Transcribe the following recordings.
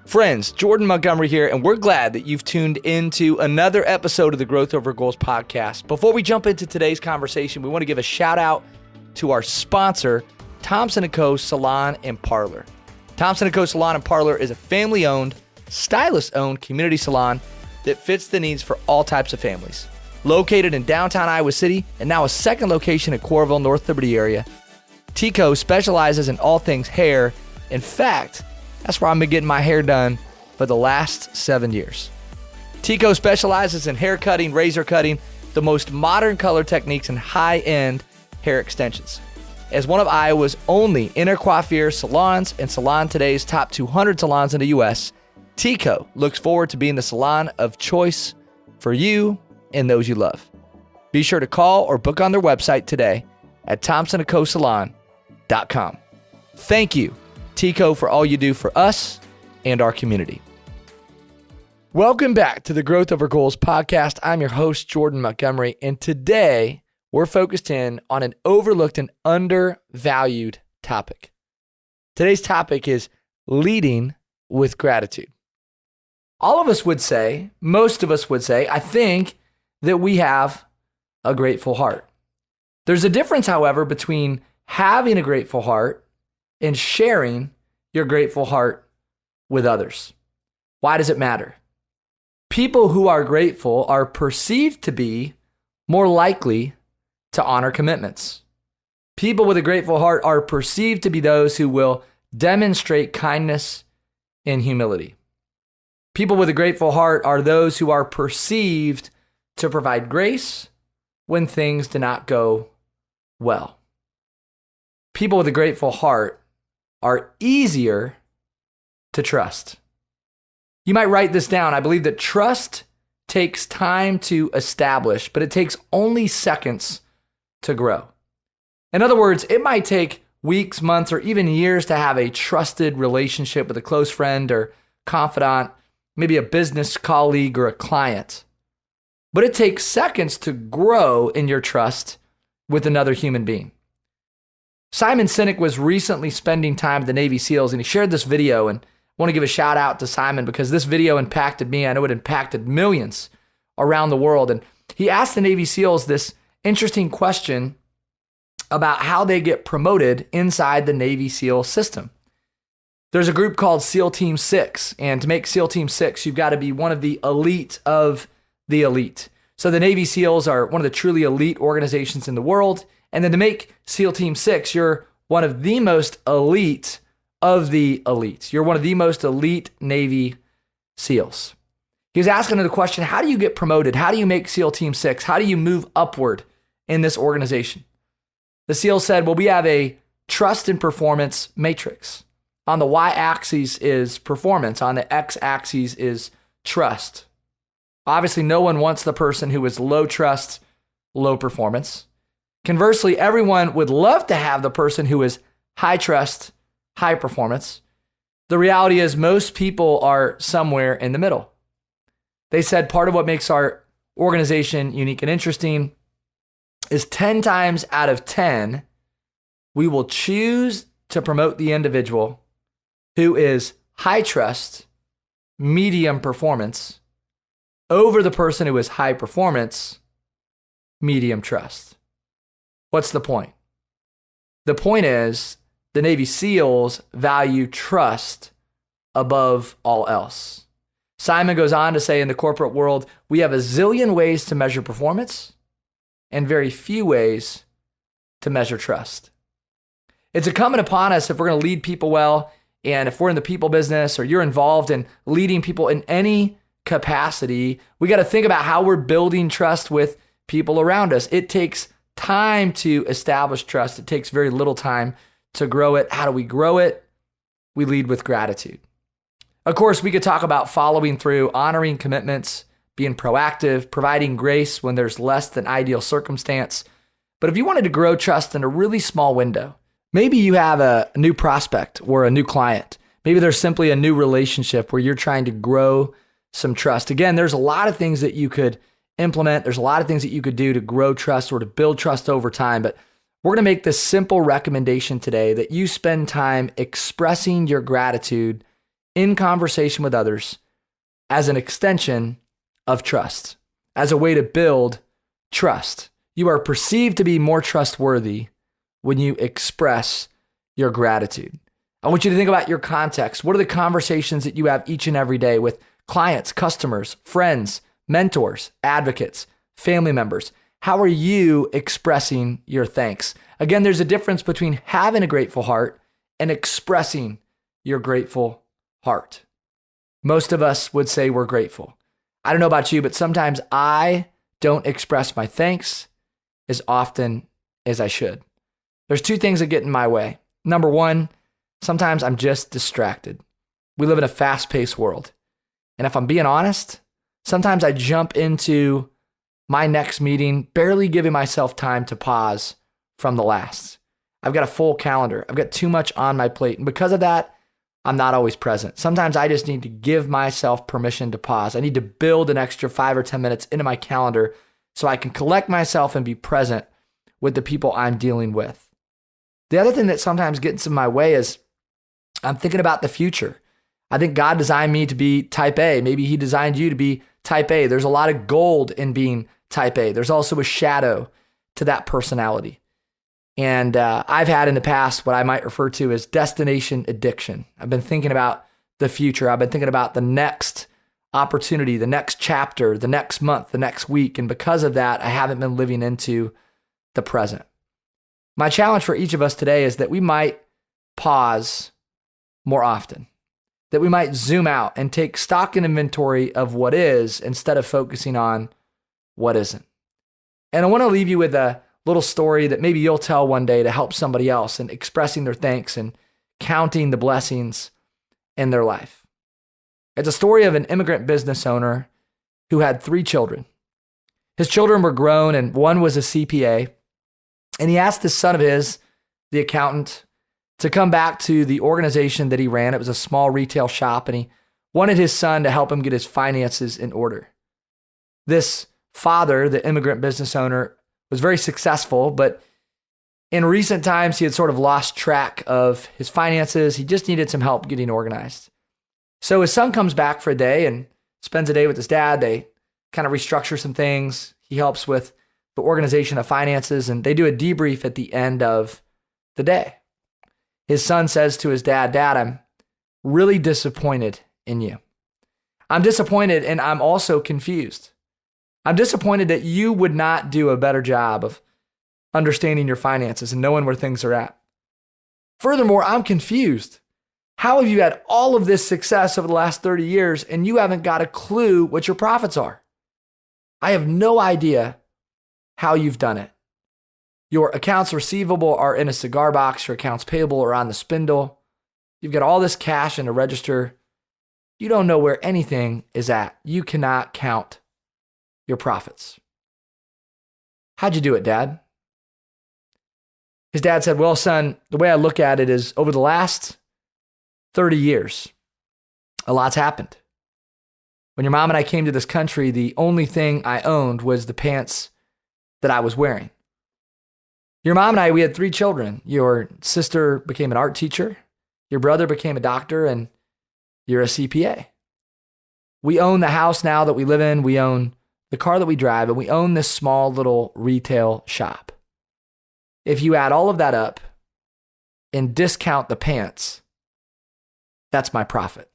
Friends, Jordan Montgomery here, and we're glad that you've tuned into another episode of the Growth Over Goals podcast. Before we jump into today's conversation, we want to give a shout out to our sponsor, Thompson & Co. Salon and Parlor. Thompson & Co. Salon and Parlor is a family-owned, stylist-owned community salon that fits the needs for all types of families. Located in downtown Iowa City and now a second location in Coralville, North Liberty area, TCO specializes in all things hair. In fact, that's where I've been getting my hair done for the last 7 years. TCO specializes in hair cutting, razor cutting, the most modern color techniques, and high-end hair extensions. As one of Iowa's only inner coiffure salons and Salon Today's top 200 salons in the U.S., TCO looks forward to being the salon of choice for you and those you love. Be sure to call or book on their website today at thompsonandcosalon.com. Thank you, TCO, for all you do for us and our community. Welcome back to the Growth Over Goals podcast. I'm your host, Jordan Montgomery, and today we're focused in on an overlooked and undervalued topic. Today's topic is leading with gratitude. All of us would say, most of us would say, I think that we have a grateful heart. There's a difference, however, between having a grateful heart and sharing your grateful heart with others. Why does it matter? People who are grateful are perceived to be more likely to honor commitments. People with a grateful heart are perceived to be those who will demonstrate kindness and humility. People with a grateful heart are those who are perceived to provide grace when things do not go well. People with a grateful heart are easier to trust. You might write this down. I believe that trust takes time to establish, but it takes only seconds to grow. In other words, it might take weeks, months, or even years to have a trusted relationship with a close friend or confidant, maybe a business colleague or a client. But it takes seconds to grow in your trust with another human being. Simon Sinek was recently spending time with the Navy SEALs, and he shared this video, and I want to give a shout out to Simon because this video impacted me. I know it impacted millions around the world. And he asked the Navy SEALs this interesting question about how they get promoted inside the Navy SEAL system. There's a group called SEAL Team 6, and to make SEAL Team 6, you've got to be one of the elite of the elite. So the Navy SEALs are one of the truly elite organizations in the world. And then to make SEAL Team 6, you're one of the most elite of the elites. You're one of the most elite Navy SEALs. He was asking the question, how do you get promoted? How do you make SEAL Team 6? How do you move upward in this organization? The SEAL said, well, we have a trust and performance matrix. On the y-axis is performance. On the x-axis is trust. Obviously, no one wants the person who is low trust, low performance. Conversely, everyone would love to have the person who is high trust, high performance. The reality is most people are somewhere in the middle. They said part of what makes our organization unique and interesting is 10 times out of 10, we will choose to promote the individual who is high trust, medium performance, over the person who is high performance, medium trust. What's the point? The point is the Navy SEALs value trust above all else. Simon goes on to say in the corporate world, we have a zillion ways to measure performance and very few ways to measure trust. It's incumbent upon us if we're going to lead people well, and if we're in the people business or you're involved in leading people in any capacity, we got to think about how we're building trust with people around us. It takes time to establish trust. It takes very little time to grow it. How do we grow it? We lead with gratitude. Of course, we could talk about following through, honoring commitments, being proactive, providing grace when there's less than ideal circumstance. But if you wanted to grow trust in a really small window, maybe you have a new prospect or a new client. Maybe there's simply a new relationship where you're trying to grow some trust. Again, there's a lot of things that you could implement. There's a lot of things that you could do to grow trust or to build trust over time. But we're going to make this simple recommendation today that you spend time expressing your gratitude in conversation with others as an extension of trust, as a way to build trust. You are perceived to be more trustworthy when you express your gratitude. I want you to think about your context. What are the conversations that you have each and every day with clients, customers, friends, mentors, advocates, family members? How are you expressing your thanks? Again, there's a difference between having a grateful heart and expressing your grateful heart. Most of us would say we're grateful. I don't know about you, but sometimes I don't express my thanks as often as I should. There's two things that get in my way. Number one, sometimes I'm just distracted. We live in a fast-paced world. And if I'm being honest, sometimes I jump into my next meeting, barely giving myself time to pause from the last. I've got a full calendar. I've got too much on my plate. And because of that, I'm not always present. Sometimes I just need to give myself permission to pause. I need to build an extra 5 or 10 minutes into my calendar so I can collect myself and be present with the people I'm dealing with. The other thing that sometimes gets in my way is I'm thinking about the future. I think God designed me to be type A. Maybe he designed you to be type A. There's a lot of gold in being type A. There's also a shadow to that personality. And I've had in the past what I might refer to as destination addiction. I've been thinking about the future. I've been thinking about the next opportunity, the next chapter, the next month, the next week. And because of that, I haven't been living into the present. My challenge for each of us today is that we might pause more often, that we might zoom out and take stock and inventory of what is instead of focusing on what isn't. And I want to leave you with a little story that maybe you'll tell one day to help somebody else in expressing their thanks and counting the blessings in their life. It's a story of an immigrant business owner who had 3 children. His children were grown and one was a CPA. And he asked this son of his, the accountant, to come back to the organization that he ran. It was a small retail shop, and he wanted his son to help him get his finances in order. This father, the immigrant business owner, was very successful, but in recent times, he had sort of lost track of his finances. He just needed some help getting organized. So his son comes back for a day and spends a day with his dad. They kind of restructure some things. He helps with the organization of finances, and they do a debrief at the end of the day. His son says to his dad, "Dad, I'm really disappointed in you. I'm disappointed, and I'm also confused. I'm disappointed that you would not do a better job of understanding your finances and knowing where things are at. Furthermore, I'm confused. How have you had all of this success over the last 30 years and you haven't got a clue what your profits are? I have no idea how you've done it. Your accounts receivable are in a cigar box. Your accounts payable are on the spindle. You've got all this cash in a register. You don't know where anything is at. You cannot count your profits. How'd you do it, Dad?" His dad said, "Well, son, the way I look at it is over the last 30 years, a lot's happened. When your mom and I came to this country, the only thing I owned was the pants that I was wearing. Your mom and I, we had 3 children. Your sister became an art teacher. Your brother became a doctor, and you're a CPA. We own the house now that we live in. We own the car that we drive, and we own this small little retail shop. If you add all of that up and discount the pants, that's my profit.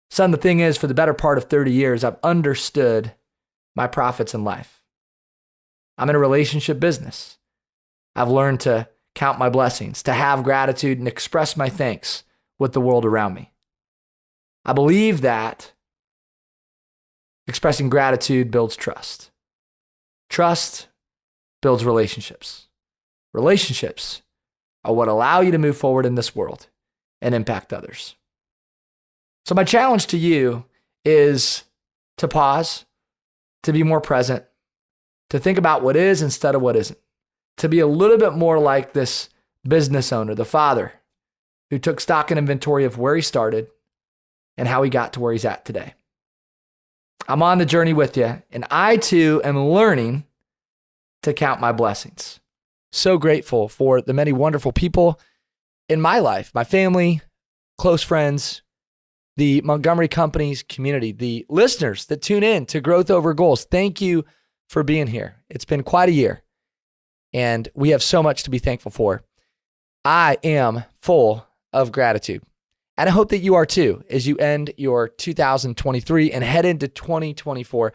Son, the thing is, for the better part of 30 years, I've understood my profits in life. I'm in a relationship business. I've learned to count my blessings, to have gratitude and express my thanks with the world around me. I believe that expressing gratitude builds trust. Trust builds relationships. Relationships are what allow you to move forward in this world and impact others." So my challenge to you is to pause, to be more present, to think about what is instead of what isn't, to be a little bit more like this business owner, the father, who took stock and inventory of where he started and how he got to where he's at today. I'm on the journey with you, and I too am learning to count my blessings. So grateful for the many wonderful people in my life, my family, close friends, the Montgomery Companies community, the listeners that tune in to Growth Over Goals. Thank you for being here. It's been quite a year, and we have so much to be thankful for. I am full of gratitude, and I hope that you are too as you end your 2023 and head into 2024.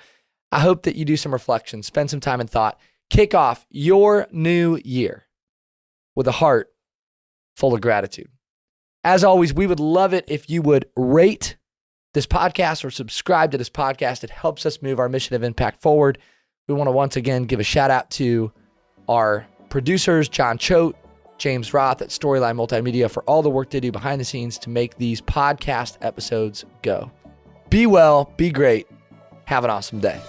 I hope that you do some reflection, spend some time in thought, kick off your new year with a heart full of gratitude. As always, we would love it if you would rate this podcast or subscribe to this podcast. It helps us move our mission of impact forward. We want to once again give a shout out to our producers, John Choate, James Roth at Storyline Multimedia, for all the work they do behind the scenes to make these podcast episodes go. Be well, be great, have an awesome day.